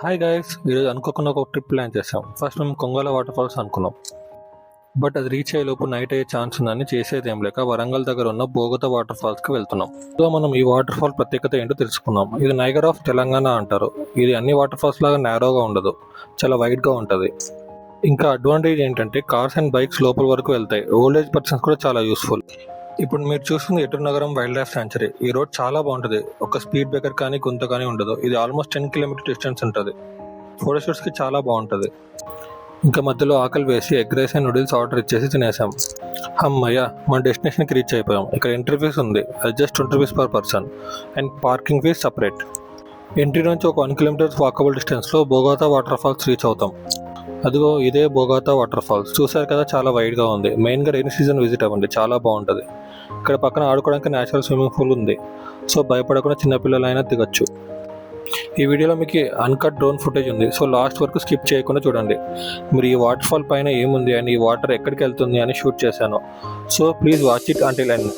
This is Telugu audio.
హాయ్ గైస్, ఈరోజు అనుకోకుండా ఒక ట్రిప్ ప్లాన్ చేసాం. ఫస్ట్ మేము కొంగోల వాటర్ ఫాల్స్ అనుకున్నాం, బట్ అది రీచ్ అయ్యే లోపు నైట్ అయ్యే ఛాన్స్ ఉందని చేసేది ఏం లేక వరంగల్ దగ్గర ఉన్న బోగత వాటర్ ఫాల్స్ కి వెళ్తున్నాం. సో మనం ఈ వాటర్ ఫాల్ ప్రత్యేకత ఏంటో తెలుసుకుందాం. ఇది నైగర్ ఆఫ్ తెలంగాణ అంటారు. ఇది అన్ని వాటర్ ఫాల్స్ లాగా నేరోగా ఉండదు, చాలా వైడ్ గా ఉంటుంది. ఇంకా అడ్వాంటేజ్ ఏంటంటే కార్స్ అండ్ బైక్స్ లోపల వరకు వెళ్తాయి. ఓల్డ్ ఏజ్ పర్సన్స్ కూడా చాలా యూస్ఫుల్. ఇప్పుడు మీరు చూస్తుంది ఎటూర్ నగరం వైల్డ్ లైఫ్ సాంచురీ. ఈ రోడ్ చాలా బాగుంటుంది. ఒక స్పీడ్ బ్రేకర్ కానీ గుంత కానీ ఉండదు. ఇది ఆల్మోస్ట్ 10 కిలోమీటర్ డిస్టెన్స్ ఉంటుంది. ఫోటోషూట్స్ కి చాలా బాగుంటుంది. ఇంకా మధ్యలో ఆకలి వేసి egg rice and noodles order ఇచ్చేసి తినేసాం. అమ్మయ్య, మన డెస్టినేషన్కి రీచ్ అయిపోయాం. ఇక్కడ ఎంట్రీ ఫీస్ ఉంది, అది just 20 rupees per person and parking fees separate. Entry నుంచి ఒక 1 కిలోమీటర్స్ వాకబుల్ డిస్టెన్స్లో బోగాతా వాటర్ ఫాల్స్ రీచ్ అవుతాం. అదిగో ఇదే బోగాతా వాటర్ ఫాల్స్. చూసారు కదా, చాలా వైడ్గా ఉంది. మెయిన్గా రైనీ సీజన్ విజిట్ అవ్వండి, చాలా బాగుంటుంది. ఇక్కడ పక్కన ఆడుకోవడానికి నేచురల్ స్విమ్మింగ్ పూల్ ఉంది, సో భయపడకుండా చిన్నపిల్లలైనా దిగచ్చు. ఈ వీడియోలో మీకు అన్కట్ డ్రోన్ ఫుటేజ్ ఉంది, సో లాస్ట్ వరకు స్కిప్ చేయకుండా చూడండి. మీరు ఈ వాటర్ ఫాల్ పైన ఏముంది అండ్ ఈ వాటర్ ఎక్కడికి వెళ్తుంది అని షూట్ చేశాను, so please watch it until end.